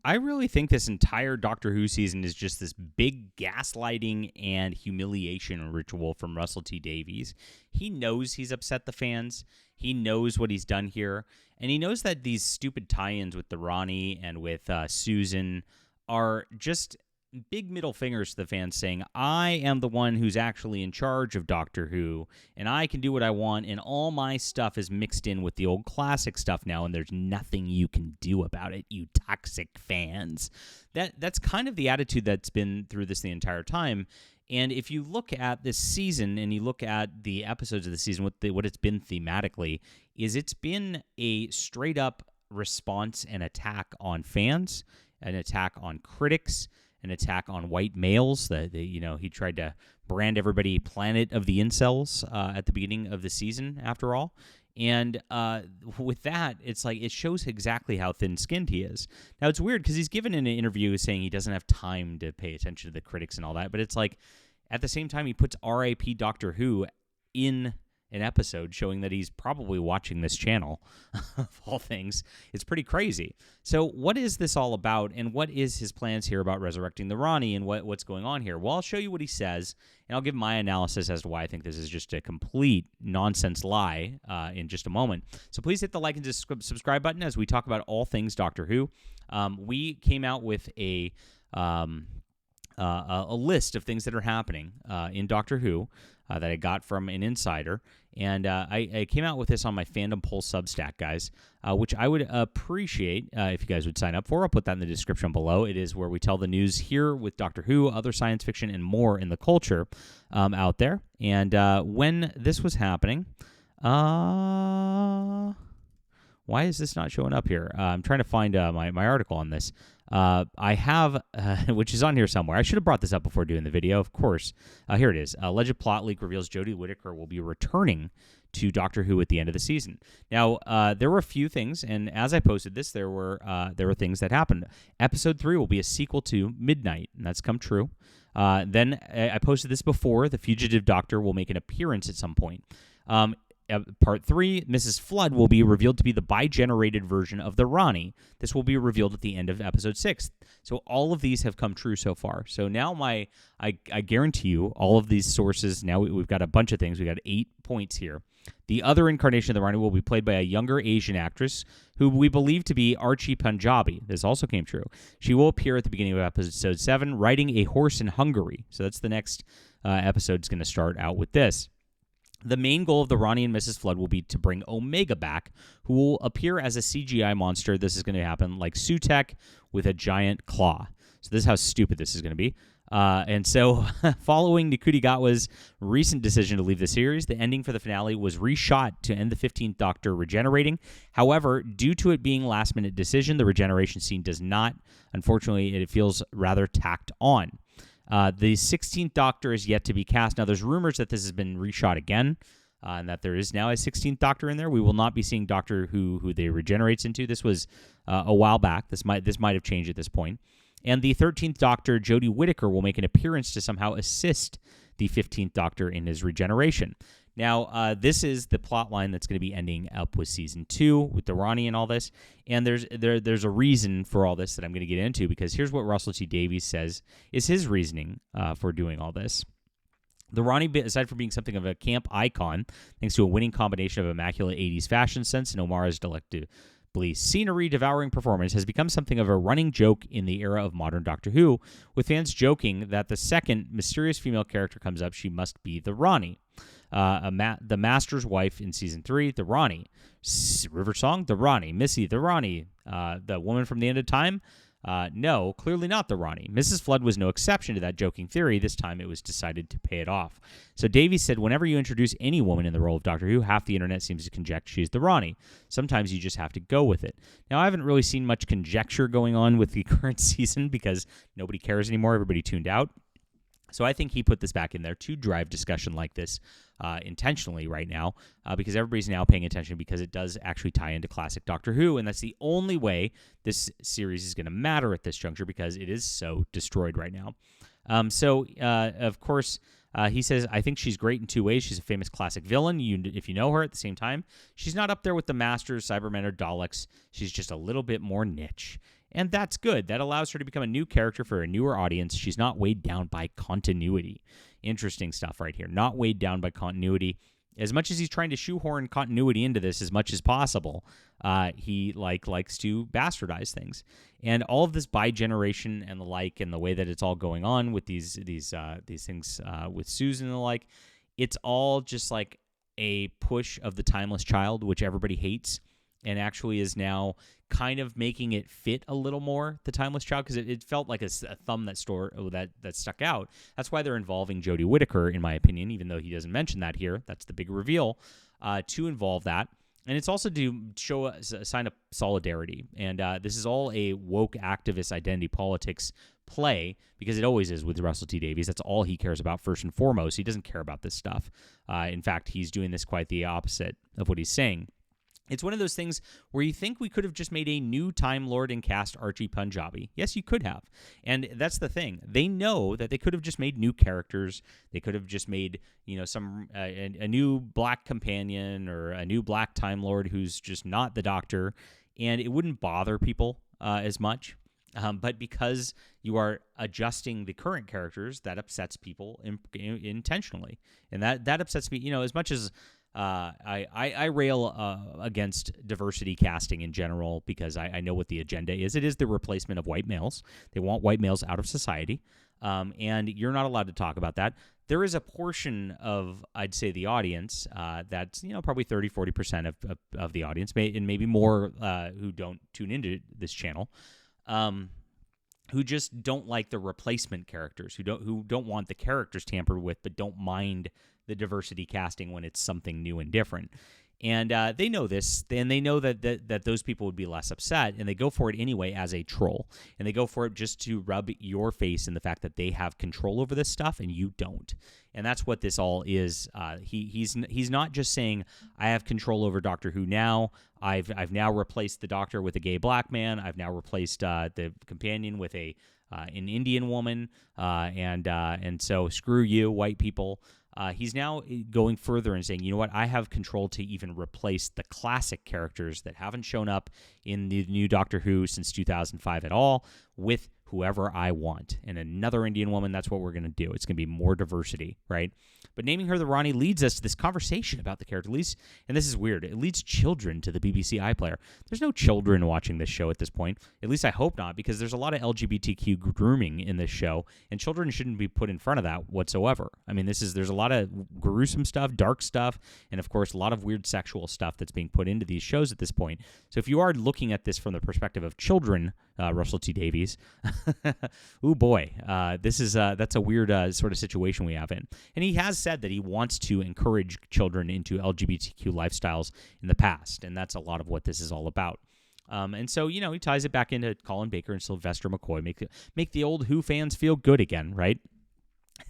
I really think this entire Doctor Who season is just this big gaslighting and humiliation ritual from Russell T Davies. He knows he's upset the fans. He knows what he's done here. And he knows that these stupid tie-ins with the Rani and with Susan are just big middle fingers to the fans saying, I am the one who's actually in charge of Doctor Who, and I can do what I want, and all my stuff is mixed in with the old classic stuff now, and there's nothing you can do about it, you toxic fans. That's kind of the attitude that's been through this the entire time. And if you look at this season and you look at the episodes of the season, what it's been thematically, is it's been a straight-up response and attack on fans, an attack on critics, an attack on white males. He tried to brand everybody Planet of the Incels at the beginning of the season, after all. And with that, it's like it shows exactly how thin-skinned he is. Now, it's weird because he's given in an interview saying he doesn't have time to pay attention to the critics and all that, but it's like at the same time he puts R.I.P. Doctor Who in an episode showing that he's probably watching this channel, of all things. It's pretty crazy. So what is this all about, and what is his plans here about resurrecting the Rani, and what's going on here? Well, I'll show you what he says, and I'll give my analysis as to why I think this is just a complete nonsense lie in just a moment. So please hit the like and subscribe button as we talk about all things Doctor Who. We came out with a list of things that are happening in Doctor Who that I got from an insider, and I came out with this on my Fandom Pulse Substack, guys, which I would appreciate if you guys would sign up for. I'll put that in the description below. It is where we tell the news here with Doctor Who, other science fiction, and more in the culture out there. And when this was happening, why is this not showing up here? I'm trying to find my article on this. I have, which is on here somewhere. I should have brought this up before doing the video, of course. Here it is. Alleged plot leak reveals Jodie Whittaker will be returning to Doctor Who at the end of the season. Now, there were a few things, and as I posted this, there were things that happened. Episode 3 will be a sequel to Midnight, and that's come true. Then I posted this before. The fugitive Doctor will make an appearance at some point. Part 3, Mrs. Flood will be revealed to be the bi-generated version of the Rani. This will be revealed at the end of episode 6. So all of these have come true so far. So now I guarantee you all of these sources, now we've got a bunch of things. We've got 8 points here. The other incarnation of the Rani will be played by a younger Asian actress who we believe to be Archie Punjabi. This also came true. She will appear at the beginning of episode 7, riding a horse in Hungary. So that's the next episode is going to start out with this. The main goal of the Rani and Mrs. Flood will be to bring Omega back, who will appear as a CGI monster. This is going to happen like Sutek with a giant claw. So this is how stupid this is going to be. And so following Ncuti Gatwa's recent decision to leave the series, the ending for the finale was reshot to end the 15th Doctor regenerating. However, due to it being last-minute decision, the regeneration scene does not. Unfortunately, it feels rather tacked on. The 16th Doctor is yet to be cast. Now, there's rumors that this has been reshot again, and that there is now a 16th Doctor in there. We will not be seeing Doctor who they regenerates into. This was a while back. This might have changed at this point. And the 13th Doctor, Jodie Whittaker, will make an appearance to somehow assist the 15th Doctor in his regeneration. Now, this is the plot line that's going to be ending up with Season 2, with the Rani and all this. And there's a reason for all this that I'm going to get into, because here's what Russell T Davies says is his reasoning for doing all this. The Rani, aside from being something of a camp icon, thanks to a winning combination of immaculate 80s fashion sense and O'Mara's delectably scenery-devouring performance, has become something of a running joke in the era of modern Doctor Who, with fans joking that the second mysterious female character comes up, she must be the Rani. The Master's wife in Season 3, the Rani. River Song, the Rani. Missy, the Rani. The woman from the end of time? No, clearly not the Rani. Mrs. Flood was no exception to that joking theory. This time it was decided to pay it off. So Davies said, whenever you introduce any woman in the role of Doctor Who, half the internet seems to conjecture she's the Rani. Sometimes you just have to go with it. Now, I haven't really seen much conjecture going on with the current season because nobody cares anymore. Everybody tuned out. So I think he put this back in there to drive discussion like this intentionally right now because everybody's now paying attention because it does actually tie into classic Doctor Who, and that's the only way this series is going to matter at this juncture because it is so destroyed right now. Of course, he says, I think she's great in two ways. She's a famous classic villain, if you know her. At the same time, she's not up there with the Masters, Cybermen, or Daleks. She's just a little bit more niche. And that's good. That allows her to become a new character for a newer audience. She's not weighed down by continuity. Interesting stuff right here. Not weighed down by continuity. As much as he's trying to shoehorn continuity into this as much as possible, he likes to bastardize things. And all of this bi-generation and the like, and the way that it's all going on with these things with Susan and the like, it's all just like a push of the timeless child, which everybody hates, and actually is now kind of making it fit a little more, the timeless child, because it felt like a thumb that stuck out. That's why they're involving Jodie Whittaker, in my opinion, even though he doesn't mention that here. That's the big reveal, to involve that. And it's also to show a sign of solidarity. And this is all a woke activist identity politics play, because it always is with Russell T. Davies. That's all he cares about first and foremost. He doesn't care about this stuff. In fact, he's doing this quite the opposite of what he's saying. It's one of those things where you think we could have just made a new Time Lord and cast Archie Punjabi. Yes, you could have. And that's the thing. They know that they could have just made new characters. They could have just made, some a new black companion or a new black Time Lord who's just not the Doctor, and it wouldn't bother people as much. But because you are adjusting the current characters, that upsets people intentionally. And that upsets me, as much as I rail against diversity casting in general, because I know what the agenda is. It is the replacement of white males. They want white males out of society, and you're not allowed to talk about that. There is a portion of, I'd say, the audience that's probably 30-40% of the audience, and maybe more, who don't tune into this channel, who just don't like the replacement characters, who don't want the characters tampered with, but don't mind the diversity casting when it's something new and different. And they know this, and they know that those people would be less upset, and they go for it anyway as a troll. And they go for it just to rub your face in the fact that they have control over this stuff and you don't. And that's what this all is. He's not just saying, I have control over Doctor Who now. I've now replaced the Doctor with a gay black man. I've now replaced the companion with an Indian woman. And so screw you, white people. He's now going further and saying, you know what, I have control to even replace the classic characters that haven't shown up in the new Doctor Who since 2005 at all with whoever I want. And another Indian woman, that's what we're going to do. It's going to be more diversity, right? But naming her the Rani leads us to this conversation about the character. And this is weird, it leads children to the BBC iPlayer. There's no children watching this show at this point. At least I hope not, because there's a lot of LGBTQ grooming in this show, and children shouldn't be put in front of that whatsoever. I mean, there's a lot of gruesome stuff, dark stuff, and of course a lot of weird sexual stuff that's being put into these shows at this point. So if you are looking at this from the perspective of children, Russell T. Davies, ooh boy, that's a weird sort of situation we have in. And he has said that he wants to encourage children into LGBTQ lifestyles in the past, and that's a lot of what this is all about. And so, he ties it back into Colin Baker and Sylvester McCoy, make the old Who fans feel good again, right?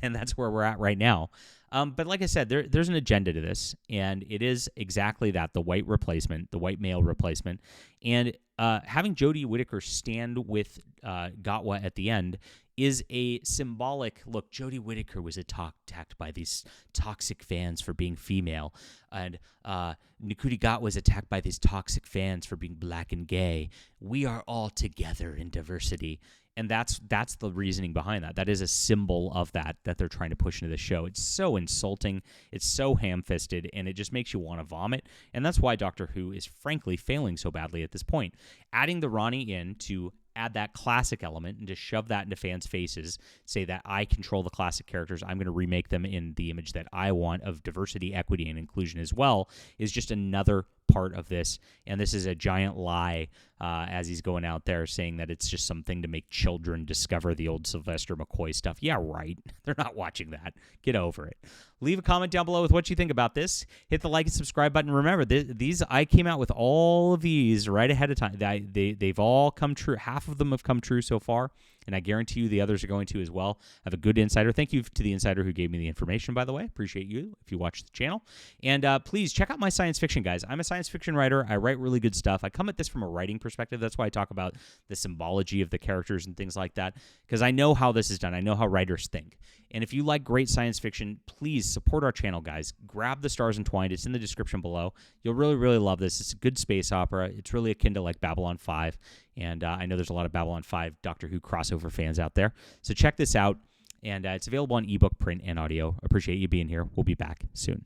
And that's where we're at right now. But like I said, there's an agenda to this, and it is exactly that, the white replacement, the white male replacement. And having Jodie Whittaker stand with Gatwa at the end is a symbolic look. Jodie Whittaker was attacked by these toxic fans for being female, and Ncuti Gatwa was attacked by these toxic fans for being black and gay. We are all together in diversity. And that's the reasoning behind that. That is a symbol of that they're trying to push into the show. It's so insulting. It's so ham-fisted, and it just makes you want to vomit. And that's why Doctor Who is frankly failing so badly at this point. Adding the Rani in to add that classic element and to shove that into fans' faces, say that I control the classic characters, I'm going to remake them in the image that I want of diversity, equity, and inclusion as well, is just another part of this. And this is a giant lie as he's going out there saying that it's just something to make children discover the old Sylvester McCoy stuff. Yeah, right. They're not watching that. Get over it. Leave a comment down below with what you think about this. Hit the like and subscribe button. Remember, these I came out with all of these right ahead of time. They've all come true. Half of them have come true so far, and I guarantee you the others are going to as well. I have a good insider. Thank you to the insider who gave me the information, by the way. Appreciate you if you watch the channel. And please check out my science fiction, guys. I'm a science fiction writer. I write really good stuff. I come at this from a writing perspective. That's why I talk about the symbology of the characters and things like that, because I know how this is done. I know how writers think. And if you like great science fiction, please support our channel, guys. Grab The Stars Entwined. It's in the description below. You'll really, really love this. It's a good space opera. It's really akin to like Babylon 5, and I know there's a lot of Babylon 5 Doctor Who crossover fans out there. So check this out, and it's available on ebook, print, and audio. Appreciate you being here. We'll be back soon.